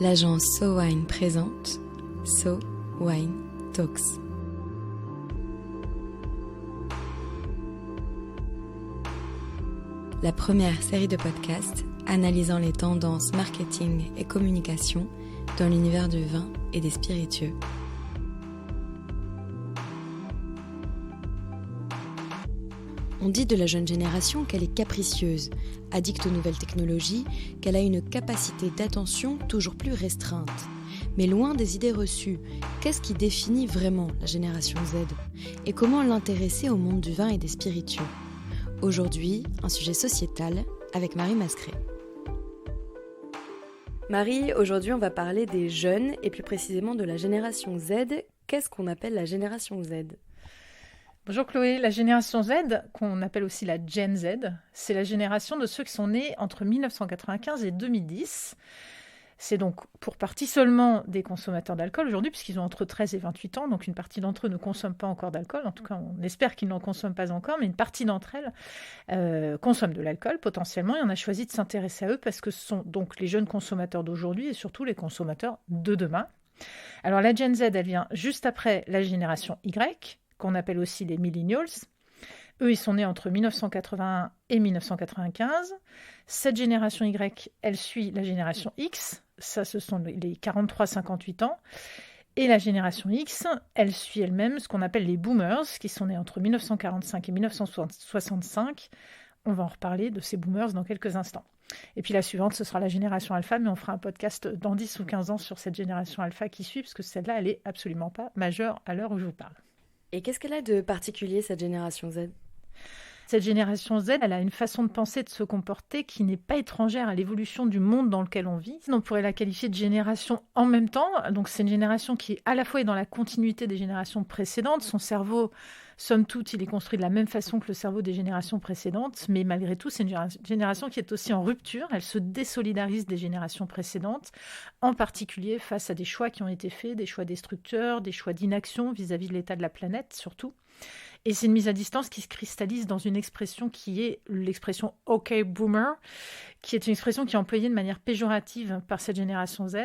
l'agence So Wine présente So Wine Talks. La première série de podcasts analysant les tendances marketing et communication dans l'univers du vin et des spiritueux. On dit de la jeune génération qu'elle est capricieuse, addicte aux nouvelles technologies, qu'elle a une capacité d'attention toujours plus restreinte. Mais loin des idées reçues, qu'est-ce qui définit vraiment la génération Z ? Et comment l'intéresser au monde du vin et des spiritueux ? Aujourd'hui, un sujet sociétal avec Marie Mascret. Marie, aujourd'hui on va parler des jeunes et plus précisément de la génération Z. Qu'est-ce qu'on appelle la génération Z ? Bonjour Chloé, la génération Z, qu'on appelle aussi la Gen Z, c'est la génération de ceux qui sont nés entre 1995 et 2010. C'est donc pour partie seulement des consommateurs d'alcool aujourd'hui, puisqu'ils ont entre 13 et 28 ans, donc une partie d'entre eux ne consomment pas encore d'alcool, en tout cas on espère qu'ils n'en consomment pas encore, mais une partie d'entre elles consomment de l'alcool potentiellement, et on a choisi de s'intéresser à eux parce que ce sont donc les jeunes consommateurs d'aujourd'hui et surtout les consommateurs de demain. Alors la Gen Z, elle vient juste après la génération Y, qu'on appelle aussi les millennials. Eux, ils sont nés entre 1981 et 1995. Cette génération Y, elle suit la génération X. Ça, ce sont les 43-58 ans. Et la génération X, elle suit elle-même ce qu'on appelle les boomers, qui sont nés entre 1945 et 1965. On va en reparler de ces boomers dans quelques instants. Et puis la suivante, ce sera la génération alpha, mais on fera un podcast dans 10 ou 15 ans sur cette génération alpha qui suit, parce que celle-là, elle n'est absolument pas majeure à l'heure où je vous parle. Et qu'est-ce qu'elle a de particulier, cette génération Z ? Cette génération Z, elle a une façon de penser, de se comporter qui n'est pas étrangère à l'évolution du monde dans lequel on vit. On pourrait la qualifier de génération en même temps. Donc c'est une génération qui à la fois est dans la continuité des générations précédentes. Son cerveau, somme toute, il est construit de la même façon que le cerveau des générations précédentes. Mais malgré tout, c'est une génération qui est aussi en rupture. Elle se désolidarise des générations précédentes, en particulier face à des choix qui ont été faits, des choix destructeurs, des choix d'inaction vis-à-vis de l'état de la planète surtout. Et c'est une mise à distance qui se cristallise dans une expression qui est l'expression « OK Boomer », qui est une expression qui est employée de manière péjorative par cette génération Z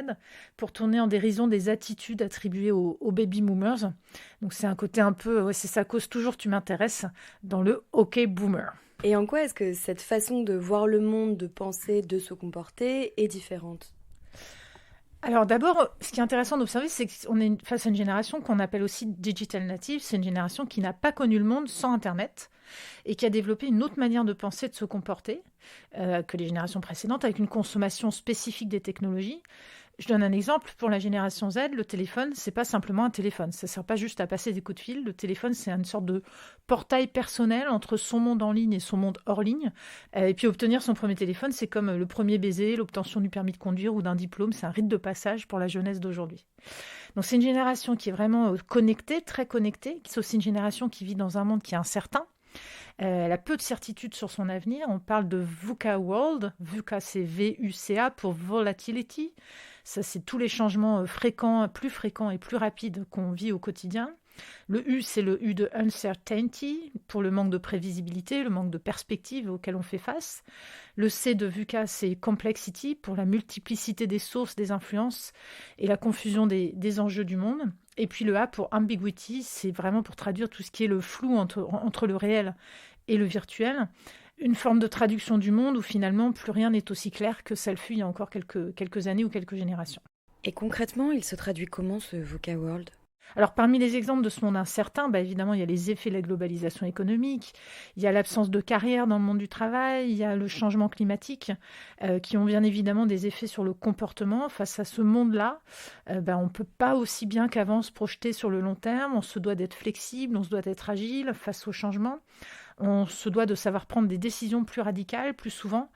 pour tourner en dérision des attitudes attribuées aux baby boomers. Donc c'est un côté un peu, c'est sa cause toujours tu m'intéresses, dans le « OK Boomer ». Et en quoi est-ce que cette façon de voir le monde, de penser, de se comporter est différente ? Alors d'abord, ce qui est intéressant d'observer, c'est qu'on est face à une génération qu'on appelle aussi digital native. C'est une génération qui n'a pas connu le monde sans Internet et qui a développé une autre manière de penser, de se comporter que les générations précédentes, avec une consommation spécifique des technologies. Je donne un exemple. Pour la génération Z, le téléphone, c'est pas simplement un téléphone. Ça sert pas juste à passer des coups de fil. Le téléphone, c'est une sorte de portail personnel entre son monde en ligne et son monde hors ligne. Et puis obtenir son premier téléphone, c'est comme le premier baiser, l'obtention du permis de conduire ou d'un diplôme. C'est un rite de passage pour la jeunesse d'aujourd'hui. Donc c'est une génération qui est vraiment connectée, très connectée. C'est aussi une génération qui vit dans un monde qui est incertain. Elle a peu de certitude sur son avenir. On parle de VUCA World. VUCA, c'est V-U-C-A pour Volatility. Ça, c'est tous les changements fréquents et plus rapides qu'on vit au quotidien. Le U, c'est le U de Uncertainty, pour le manque de prévisibilité, le manque de perspective auquel on fait face. Le C de VUCA, c'est Complexity, pour la multiplicité des sources, des influences et la confusion des enjeux du monde. Et puis le A pour Ambiguity, c'est vraiment pour traduire tout ce qui est le flou entre le réel et le virtuel. Une forme de traduction du monde où finalement plus rien n'est aussi clair que ça le fut il y a encore quelques années ou quelques générations. Et concrètement, il se traduit comment ce VUCA World ? Alors parmi les exemples de ce monde incertain, évidemment il y a les effets de la globalisation économique, il y a l'absence de carrière dans le monde du travail, il y a le changement climatique qui ont bien évidemment des effets sur le comportement. Face à ce monde-là, on ne peut pas aussi bien qu'avant se projeter sur le long terme, on se doit d'être flexible, on se doit d'être agile face au changement. On se doit de savoir prendre des décisions plus radicales, plus souvent.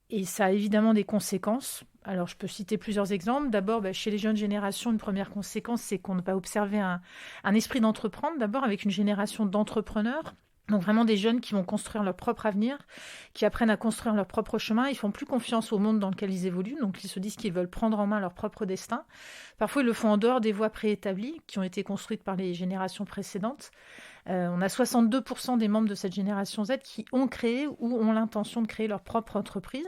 Et ça a évidemment des conséquences. Alors, je peux citer plusieurs exemples. D'abord, chez les jeunes générations, une première conséquence, c'est qu'on va observer un esprit d'entreprendre, d'abord avec une génération d'entrepreneurs. Donc vraiment des jeunes qui vont construire leur propre avenir, qui apprennent à construire leur propre chemin. Ils font plus confiance au monde dans lequel ils évoluent, donc ils se disent qu'ils veulent prendre en main leur propre destin. Parfois, ils le font en dehors des voies préétablies qui ont été construites par les générations précédentes. On a 62% des membres de cette génération Z qui ont créé ou ont l'intention de créer leur propre entreprise.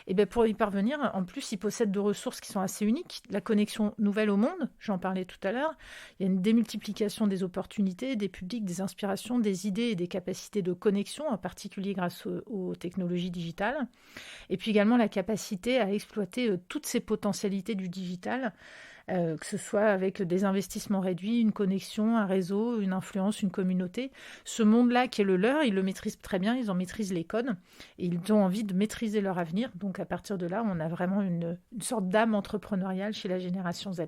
Et bien pour y parvenir, en plus, ils possèdent de ressources qui sont assez uniques. La connexion nouvelle au monde, j'en parlais tout à l'heure. Il y a une démultiplication des opportunités, des publics, des inspirations, des idées et des capacités de connexion, en particulier grâce aux technologies digitales. Et puis également la capacité à exploiter toutes ces potentialités du digital, que ce soit avec des investissements réduits, une connexion, un réseau, une influence, une communauté. Ce monde-là qui est le leur, ils le maîtrisent très bien, ils en maîtrisent les codes et ils ont envie de maîtriser leur avenir. Donc à partir de là, on a vraiment une sorte d'âme entrepreneuriale chez la génération Z.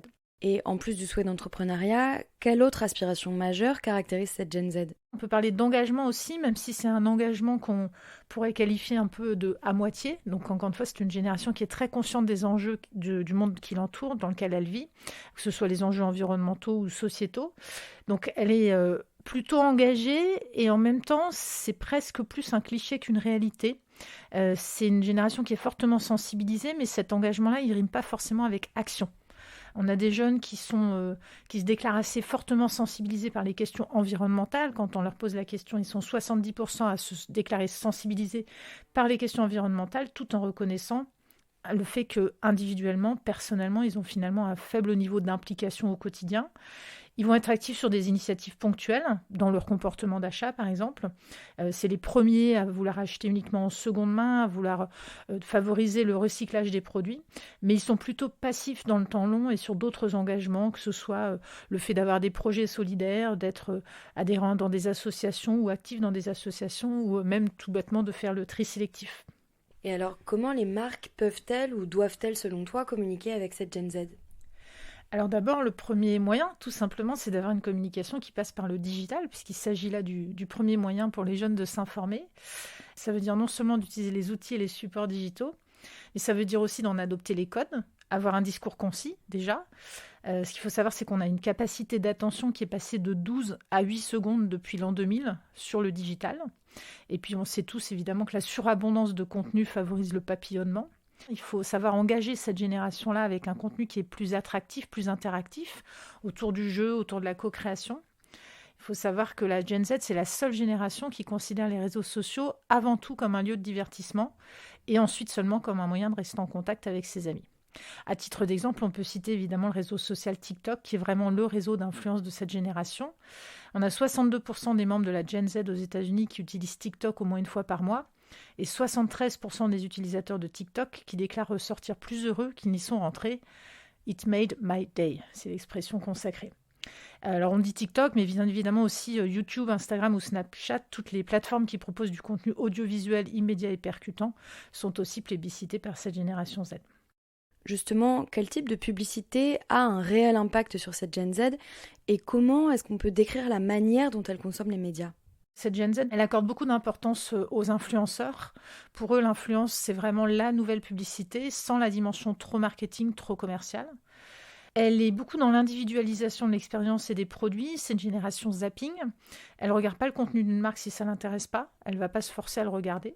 Et en plus du souhait d'entrepreneuriat, quelle autre aspiration majeure caractérise cette Gen Z? On peut parler d'engagement aussi, même si c'est un engagement qu'on pourrait qualifier un peu de à moitié. Donc encore une fois, c'est une génération qui est très consciente des enjeux du monde qui l'entoure, dans lequel elle vit, que ce soit les enjeux environnementaux ou sociétaux. Donc elle est plutôt engagée et en même temps, c'est presque plus un cliché qu'une réalité. C'est une génération qui est fortement sensibilisée, mais cet engagement-là, il ne rime pas forcément avec action. On a des jeunes qui se déclarent assez fortement sensibilisés par les questions environnementales. Quand on leur pose la question, ils sont 70% à se déclarer sensibilisés par les questions environnementales, tout en reconnaissant le fait que individuellement, personnellement, ils ont finalement un faible niveau d'implication au quotidien. Ils vont être actifs sur des initiatives ponctuelles, dans leur comportement d'achat par exemple. C'est les premiers à vouloir acheter uniquement en seconde main, à vouloir favoriser le recyclage des produits. Mais ils sont plutôt passifs dans le temps long et sur d'autres engagements, que ce soit le fait d'avoir des projets solidaires, d'être adhérents dans des associations ou actifs dans des associations, ou même tout bêtement de faire le tri sélectif. Et alors, comment les marques peuvent-elles ou doivent-elles, selon toi, communiquer avec cette Gen Z ? Alors d'abord, le premier moyen, tout simplement, c'est d'avoir une communication qui passe par le digital, puisqu'il s'agit là du premier moyen pour les jeunes de s'informer. Ça veut dire non seulement d'utiliser les outils et les supports digitaux, mais ça veut dire aussi d'en adopter les codes, avoir un discours concis déjà. Ce qu'il faut savoir, c'est qu'on a une capacité d'attention qui est passée de 12 à 8 secondes depuis l'an 2000 sur le digital. Et puis on sait tous évidemment que la surabondance de contenu favorise le papillonnement. Il faut savoir engager cette génération-là avec un contenu qui est plus attractif, plus interactif, autour du jeu, autour de la co-création. Il faut savoir que la Gen Z, c'est la seule génération qui considère les réseaux sociaux avant tout comme un lieu de divertissement et ensuite seulement comme un moyen de rester en contact avec ses amis. À titre d'exemple, on peut citer évidemment le réseau social TikTok, qui est vraiment le réseau d'influence de cette génération. On a 62% des membres de la Gen Z aux États-Unis qui utilisent TikTok au moins une fois par mois, et 73% des utilisateurs de TikTok qui déclarent ressortir plus heureux qu'ils n'y sont rentrés. It made my day, c'est l'expression consacrée. Alors on dit TikTok, mais bien évidemment aussi YouTube, Instagram ou Snapchat, toutes les plateformes qui proposent du contenu audiovisuel immédiat et percutant sont aussi plébiscitées par cette génération Z. Justement, quel type de publicité a un réel impact sur cette Gen Z et comment est-ce qu'on peut décrire la manière dont elle consomme les médias ? Cette Gen Z, elle accorde beaucoup d'importance aux influenceurs. Pour eux, l'influence, c'est vraiment la nouvelle publicité, sans la dimension trop marketing, trop commerciale. Elle est beaucoup dans l'individualisation de l'expérience et des produits. C'est une génération zapping. Elle ne regarde pas le contenu d'une marque si ça ne l'intéresse pas. Elle ne va pas se forcer à le regarder.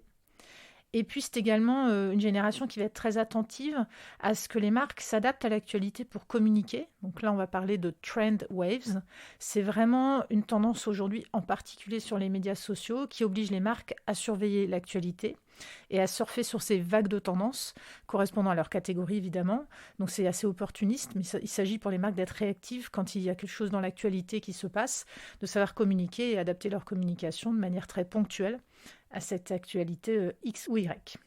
Et puis, c'est également une génération qui va être très attentive à ce que les marques s'adaptent à l'actualité pour communiquer. Donc là, on va parler de trend waves. C'est vraiment une tendance aujourd'hui, en particulier sur les médias sociaux, qui oblige les marques à surveiller l'actualité et à surfer sur ces vagues de tendances correspondant à leur catégorie, évidemment. Donc c'est assez opportuniste, mais il s'agit pour les marques d'être réactives quand il y a quelque chose dans l'actualité qui se passe, de savoir communiquer et adapter leur communication de manière très ponctuelle à cette actualité X ou Y.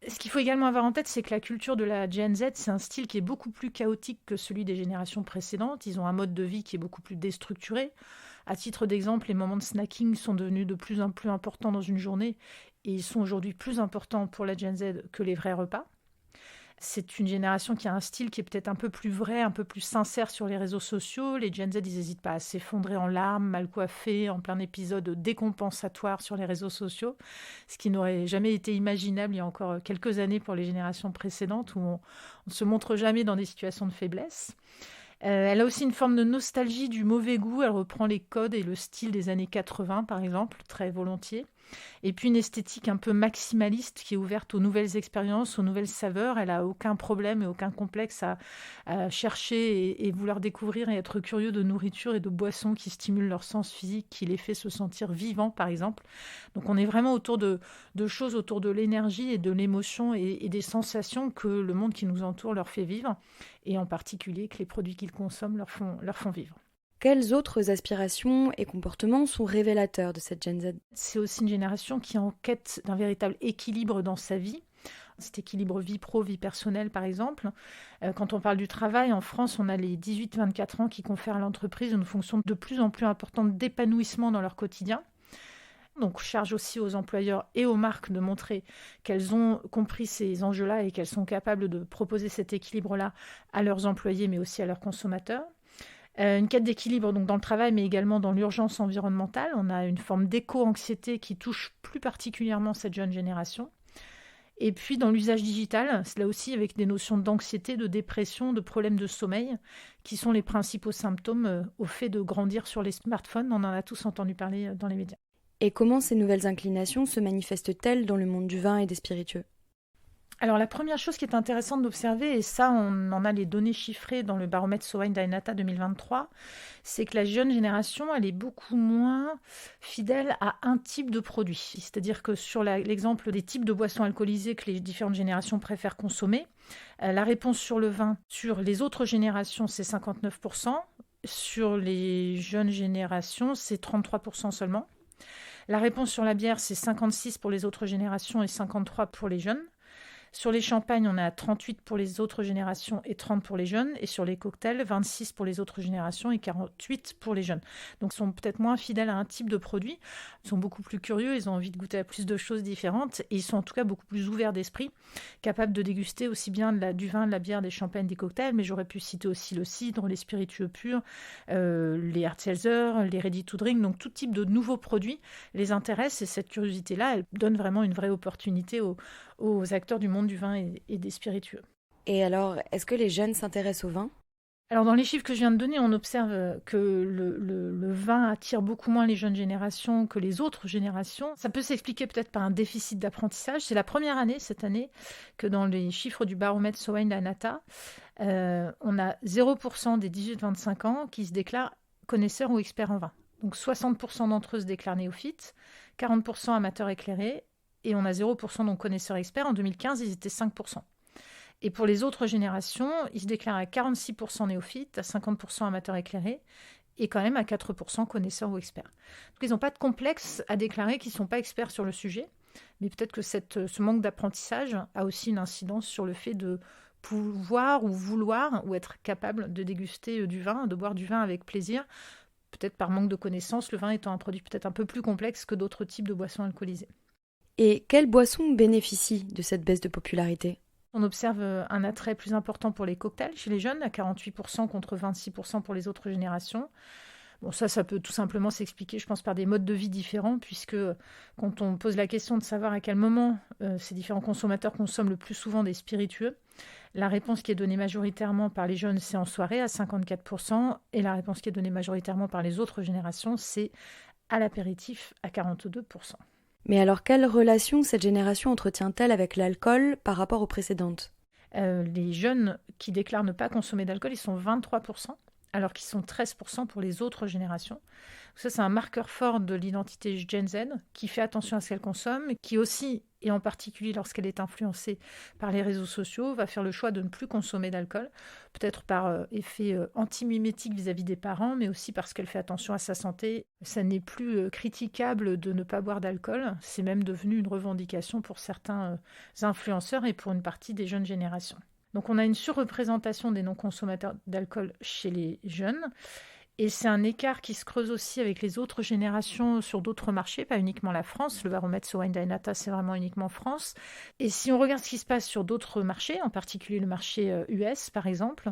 Ce qu'il faut également avoir en tête, c'est que la culture de la Gen Z, c'est un style qui est beaucoup plus chaotique que celui des générations précédentes. Ils ont un mode de vie qui est beaucoup plus déstructuré. À titre d'exemple, les moments de snacking sont devenus de plus en plus importants dans une journée et ils sont aujourd'hui plus importants pour la Gen Z que les vrais repas. C'est une génération qui a un style qui est peut-être un peu plus vrai, un peu plus sincère sur les réseaux sociaux. Les Gen Z, ils n'hésitent pas à s'effondrer en larmes, mal coiffés, en plein épisode décompensatoire sur les réseaux sociaux, ce qui n'aurait jamais été imaginable il y a encore quelques années pour les générations précédentes où on ne se montre jamais dans des situations de faiblesse. Elle a aussi une forme de nostalgie du mauvais goût. Elle reprend les codes et le style des années 80, par exemple, très volontiers. Et puis une esthétique un peu maximaliste qui est ouverte aux nouvelles expériences, aux nouvelles saveurs. Elle n'a aucun problème et aucun complexe à chercher et vouloir découvrir et être curieux de nourriture et de boissons qui stimulent leur sens physique, qui les fait se sentir vivants, par exemple. Donc on est vraiment autour de choses, autour de l'énergie et de l'émotion et des sensations que le monde qui nous entoure leur fait vivre, et en particulier que les produits qu'ils consomment leur font vivre. Quelles autres aspirations et comportements sont révélateurs de cette Gen Z? C'est aussi une génération qui est en quête d'un véritable équilibre dans sa vie. Cet équilibre vie pro, vie personnelle, par exemple. Quand on parle du travail, en France, on a les 18-24 ans qui confèrent à l'entreprise une fonction de plus en plus importante d'épanouissement dans leur quotidien. Donc, charge aussi aux employeurs et aux marques de montrer qu'elles ont compris ces enjeux-là et qu'elles sont capables de proposer cet équilibre-là à leurs employés, mais aussi à leurs consommateurs. Une quête d'équilibre donc dans le travail, mais également dans l'urgence environnementale. On a une forme d'éco-anxiété qui touche plus particulièrement cette jeune génération. Et puis dans l'usage digital, c'est là aussi avec des notions d'anxiété, de dépression, de problèmes de sommeil, qui sont les principaux symptômes au fait de grandir sur les smartphones. On en a tous entendu parler dans les médias. Et comment ces nouvelles inclinations se manifestent-elles dans le monde du vin et des spiritueux? Alors la première chose qui est intéressante d'observer, et ça on en a les données chiffrées dans le baromètre So Wine d'Aenata 2023, c'est que la jeune génération, elle est beaucoup moins fidèle à un type de produit. C'est-à-dire que sur l'exemple des types de boissons alcoolisées que les différentes générations préfèrent consommer, la réponse sur le vin, sur les autres générations, c'est 59%, sur les jeunes générations, c'est 33% seulement. La réponse sur la bière, c'est 56% pour les autres générations et 53% pour les jeunes. Sur les champagnes, on est à 38 pour les autres générations et 30 pour les jeunes. Et sur les cocktails, 26 pour les autres générations et 48 pour les jeunes. Donc ils sont peut-être moins fidèles à un type de produit. Ils sont beaucoup plus curieux, ils ont envie de goûter à plus de choses différentes. Et ils sont en tout cas beaucoup plus ouverts d'esprit, capables de déguster aussi bien du vin, de la bière, des champagnes, des cocktails. Mais j'aurais pu citer aussi le cidre, les spiritueux purs, les hard seltzer, les ready to drink. Donc tout type de nouveaux produits les intéresse. Et cette curiosité-là, elle donne vraiment une vraie opportunité aux acteurs du monde du vin et des spiritueux. Et alors, est-ce que les jeunes s'intéressent au vin? Alors dans les chiffres que je viens de donner, on observe que le vin attire beaucoup moins les jeunes générations que les autres générations. Ça peut s'expliquer peut-être par un déficit d'apprentissage. C'est la première année, cette année, que dans les chiffres du baromètre So Wine d'Aenata, on a 0% des 18-25 ans qui se déclarent connaisseurs ou experts en vin. Donc 60% d'entre eux se déclarent néophytes, 40% amateurs éclairés, et on a 0% donc connaisseurs experts. En 2015, ils étaient 5%. Et pour les autres générations, ils se déclarent à 46% néophytes, à 50% amateurs éclairés, et quand même à 4% connaisseurs ou experts. Donc ils n'ont pas de complexe à déclarer qu'ils ne sont pas experts sur le sujet, mais peut-être que ce manque d'apprentissage a aussi une incidence sur le fait de pouvoir ou vouloir ou être capable de déguster du vin, de boire du vin avec plaisir, peut-être par manque de connaissances, le vin étant un produit peut-être un peu plus complexe que d'autres types de boissons alcoolisées. Et quelles boissons bénéficient de cette baisse de popularité? On observe un attrait plus important pour les cocktails chez les jeunes, à 48% contre 26% pour les autres générations. Bon, ça peut tout simplement s'expliquer, je pense, par des modes de vie différents, puisque quand on pose la question de savoir à quel moment ces différents consommateurs consomment le plus souvent des spiritueux, la réponse qui est donnée majoritairement par les jeunes, c'est en soirée, à 54%, et la réponse qui est donnée majoritairement par les autres générations, c'est à l'apéritif, à 42%. Mais alors, quelle relation cette génération entretient-elle avec l'alcool par rapport aux précédentes? Les jeunes qui déclarent ne pas consommer d'alcool, ils sont 23%, alors qu'ils sont 13% pour les autres générations. Ça, c'est un marqueur fort de l'identité Gen Z, qui fait attention à ce qu'elle consomme, qui aussi, et en particulier lorsqu'elle est influencée par les réseaux sociaux, va faire le choix de ne plus consommer d'alcool, peut-être par effet anti-mimétique vis-à-vis des parents, mais aussi parce qu'elle fait attention à sa santé. Ça n'est plus critiquable de ne pas boire d'alcool, c'est même devenu une revendication pour certains influenceurs et pour une partie des jeunes générations. Donc on a une surreprésentation des non-consommateurs d'alcool chez les jeunes, et c'est un écart qui se creuse aussi avec les autres générations sur d'autres marchés, pas uniquement la France. Le baromètre So Wine d'Aenata, c'est vraiment uniquement France. Et si on regarde ce qui se passe sur d'autres marchés, en particulier le marché US par exemple,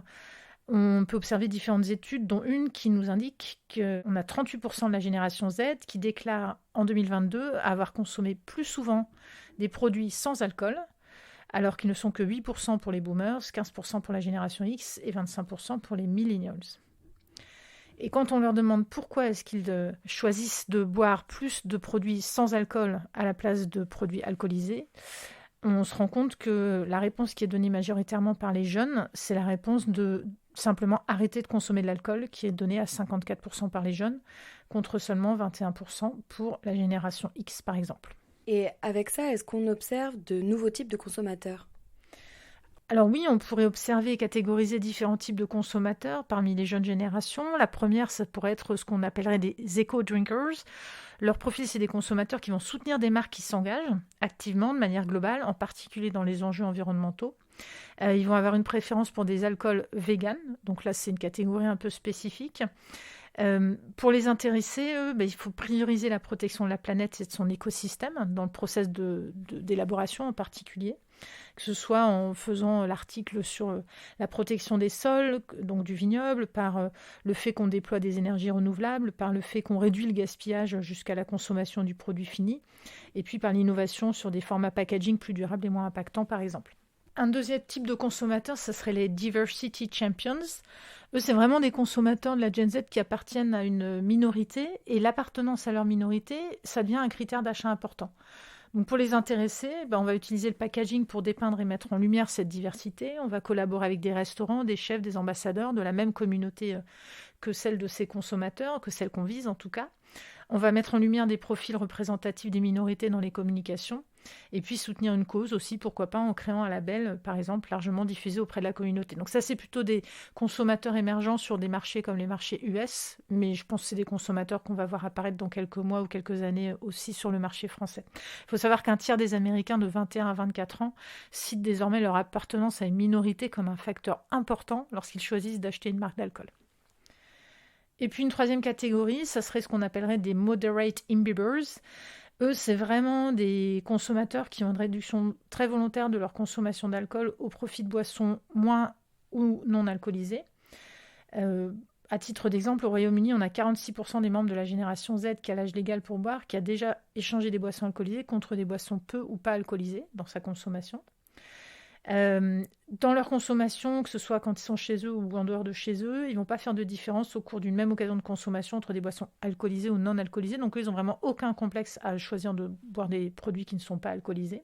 on peut observer différentes études, dont une qui nous indique qu'on a 38% de la génération Z qui déclare en 2022 avoir consommé plus souvent des produits sans alcool, alors qu'ils ne sont que 8% pour les boomers, 15% pour la génération X et 25% pour les millennials. Et quand on leur demande pourquoi est-ce qu'ils choisissent de boire plus de produits sans alcool à la place de produits alcoolisés, on se rend compte que la réponse qui est donnée majoritairement par les jeunes, c'est la réponse de simplement arrêter de consommer de l'alcool, qui est donnée à 54% par les jeunes, contre seulement 21% pour la génération X, par exemple. Et avec ça, est-ce qu'on observe de nouveaux types de consommateurs ? Alors oui, on pourrait observer et catégoriser différents types de consommateurs parmi les jeunes générations. La première, ça pourrait être ce qu'on appellerait des eco-drinkers. Leur profil, c'est des consommateurs qui vont soutenir des marques qui s'engagent activement, de manière globale, en particulier dans les enjeux environnementaux. Ils vont avoir une préférence pour des alcools véganes, donc là, c'est une catégorie un peu spécifique. Pour les intéresser, eux, il faut prioriser la protection de la planète et de son écosystème, dans le process d'élaboration en particulier, que ce soit en faisant l'article sur la protection des sols, donc du vignoble, par le fait qu'on déploie des énergies renouvelables, par le fait qu'on réduit le gaspillage jusqu'à la consommation du produit fini, et puis par l'innovation sur des formats packaging plus durables et moins impactants, par exemple. Un deuxième type de consommateurs, ce serait les Diversity Champions. Eux, c'est vraiment des consommateurs de la Gen Z qui appartiennent à une minorité, et l'appartenance à leur minorité, ça devient un critère d'achat important. Donc pour les intéresser, on va utiliser le packaging pour dépeindre et mettre en lumière cette diversité. On va collaborer avec des restaurants, des chefs, des ambassadeurs de la même communauté que celle de ces consommateurs, que celle qu'on vise en tout cas. On va mettre en lumière des profils représentatifs des minorités dans les communications et puis soutenir une cause aussi, pourquoi pas, en créant un label, par exemple, largement diffusé auprès de la communauté. Donc ça, c'est plutôt des consommateurs émergents sur des marchés comme les marchés US, mais je pense que c'est des consommateurs qu'on va voir apparaître dans quelques mois ou quelques années aussi sur le marché français. Il faut savoir qu'un tiers des Américains de 21 à 24 ans citent désormais leur appartenance à une minorité comme un facteur important lorsqu'ils choisissent d'acheter une marque d'alcool. Et puis une troisième catégorie, ça serait ce qu'on appellerait des moderate imbibers. Eux, c'est vraiment des consommateurs qui ont une réduction très volontaire de leur consommation d'alcool au profit de boissons moins ou non alcoolisées. À titre d'exemple, au Royaume-Uni, on a 46% des membres de la génération Z qui a l'âge légal pour boire, qui a déjà échangé des boissons alcoolisées contre des boissons peu ou pas alcoolisées dans sa consommation. Dans leur consommation, que ce soit quand ils sont chez eux ou en dehors de chez eux, ils ne vont pas faire de différence au cours d'une même occasion de consommation entre des boissons alcoolisées ou non alcoolisées. Donc eux, ils n'ont vraiment aucun complexe à choisir de boire des produits qui ne sont pas alcoolisés.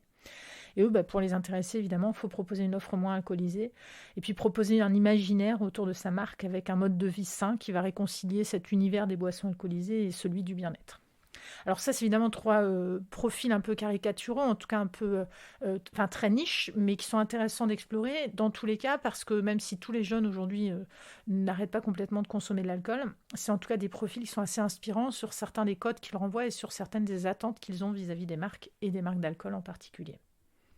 Et eux, pour les intéresser, évidemment, il faut proposer une offre moins alcoolisée et puis proposer un imaginaire autour de sa marque avec un mode de vie sain qui va réconcilier cet univers des boissons alcoolisées et celui du bien-être. Alors ça, c'est évidemment trois profils un peu caricaturaux, en tout cas un peu très niche, mais qui sont intéressants d'explorer dans tous les cas, parce que même si tous les jeunes aujourd'hui n'arrêtent pas complètement de consommer de l'alcool, c'est en tout cas des profils qui sont assez inspirants sur certains des codes qu'ils renvoient et sur certaines des attentes qu'ils ont vis-à-vis des marques et des marques d'alcool en particulier.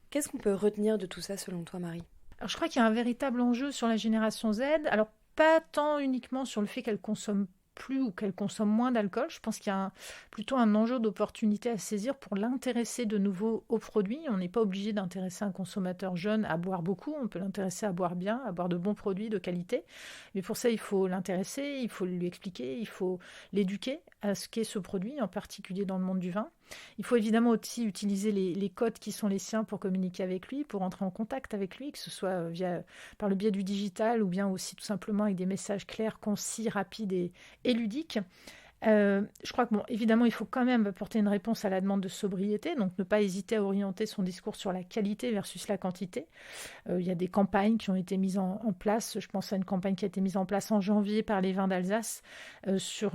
Qu'est-ce qu'on peut retenir de tout ça selon toi, Marie ? Alors je crois qu'il y a un véritable enjeu sur la génération Z, alors pas tant uniquement sur le fait qu'elle consomme plus ou qu'elle consomme moins d'alcool. Je pense qu'il y a plutôt un enjeu d'opportunité à saisir pour l'intéresser de nouveau aux produits. On n'est pas obligé d'intéresser un consommateur jeune à boire beaucoup, on peut l'intéresser à boire bien, à boire de bons produits de qualité. Mais pour ça, il faut l'intéresser, il faut lui expliquer, il faut l'éduquer à ce qu'est ce produit, en particulier dans le monde du vin. Il faut évidemment aussi utiliser les codes qui sont les siens pour communiquer avec lui, pour entrer en contact avec lui, que ce soit par le biais du digital ou bien aussi tout simplement avec des messages clairs, concis, rapides et ludiques. Je crois que, évidemment, il faut quand même apporter une réponse à la demande de sobriété, donc ne pas hésiter à orienter son discours sur la qualité versus la quantité. Il y a des campagnes qui ont été mises en place. Je pense à une campagne qui a été mise en place en janvier par les vins d'Alsace sur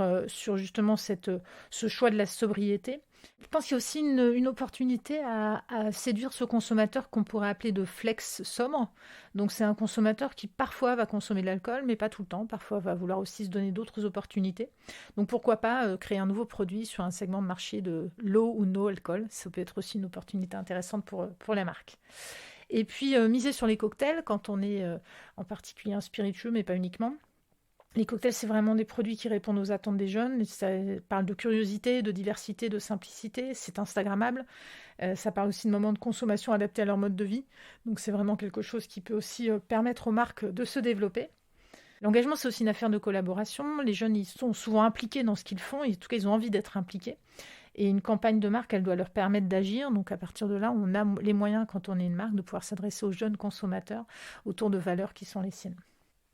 justement ce choix de la sobriété. Je pense qu'il y a aussi une opportunité à séduire ce consommateur qu'on pourrait appeler de flex sobre. Donc c'est un consommateur qui parfois va consommer de l'alcool, mais pas tout le temps. Parfois va vouloir aussi se donner d'autres opportunités. Donc pourquoi pas créer un nouveau produit sur un segment de marché de low ou no alcool. Ça peut être aussi une opportunité intéressante pour la marque. Et puis miser sur les cocktails quand on est en particulier un spiritueux, mais pas uniquement. Les cocktails, c'est vraiment des produits qui répondent aux attentes des jeunes. Ça parle de curiosité, de diversité, de simplicité. C'est instagrammable. Ça parle aussi de moments de consommation adaptés à leur mode de vie. Donc c'est vraiment quelque chose qui peut aussi permettre aux marques de se développer. L'engagement, c'est aussi une affaire de collaboration. Les jeunes, ils sont souvent impliqués dans ce qu'ils font. Et en tout cas, ils ont envie d'être impliqués. Et une campagne de marque, elle doit leur permettre d'agir. Donc à partir de là, on a les moyens, quand on est une marque, de pouvoir s'adresser aux jeunes consommateurs autour de valeurs qui sont les siennes.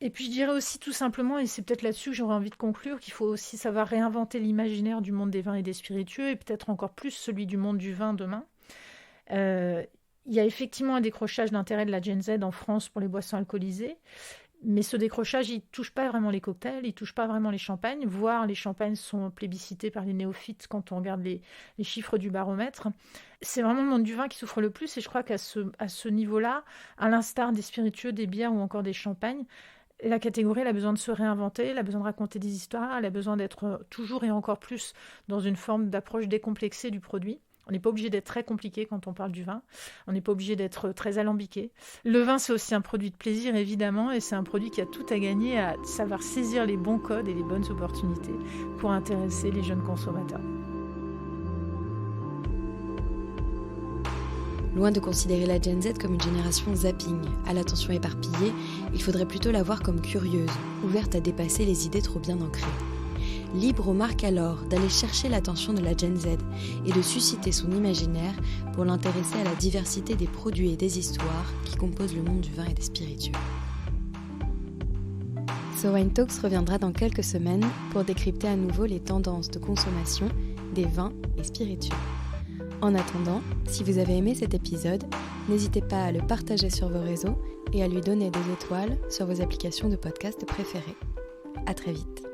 Et puis je dirais aussi tout simplement, et c'est peut-être là-dessus que j'aurais envie de conclure, qu'il faut aussi savoir réinventer l'imaginaire du monde des vins et des spiritueux, et peut-être encore plus celui du monde du vin demain. Il y a effectivement un décrochage d'intérêt de la Gen Z en France pour les boissons alcoolisées, mais ce décrochage, il ne touche pas vraiment les cocktails, il ne touche pas vraiment les champagnes, voire les champagnes sont plébiscités par les néophytes quand on regarde les chiffres du baromètre. C'est vraiment le monde du vin qui souffre le plus, et je crois qu'à ce niveau-là, à l'instar des spiritueux, des bières ou encore des champagnes, la catégorie elle a besoin de se réinventer, elle a besoin de raconter des histoires, elle a besoin d'être toujours et encore plus dans une forme d'approche décomplexée du produit. On n'est pas obligé d'être très compliqué quand on parle du vin. On n'est pas obligé d'être très alambiqué. Le vin, c'est aussi un produit de plaisir, évidemment, et c'est un produit qui a tout à gagner à savoir saisir les bons codes et les bonnes opportunités pour intéresser les jeunes consommateurs. Loin de considérer la Gen Z comme une génération zapping, à l'attention éparpillée, il faudrait plutôt la voir comme curieuse, ouverte à dépasser les idées trop bien ancrées. Libre aux marques alors d'aller chercher l'attention de la Gen Z et de susciter son imaginaire pour l'intéresser à la diversité des produits et des histoires qui composent le monde du vin et des spiritueux. So Wine Talks reviendra dans quelques semaines pour décrypter à nouveau les tendances de consommation des vins et spiritueux. En attendant, si vous avez aimé cet épisode, n'hésitez pas à le partager sur vos réseaux et à lui donner des étoiles sur vos applications de podcast préférées. À très vite.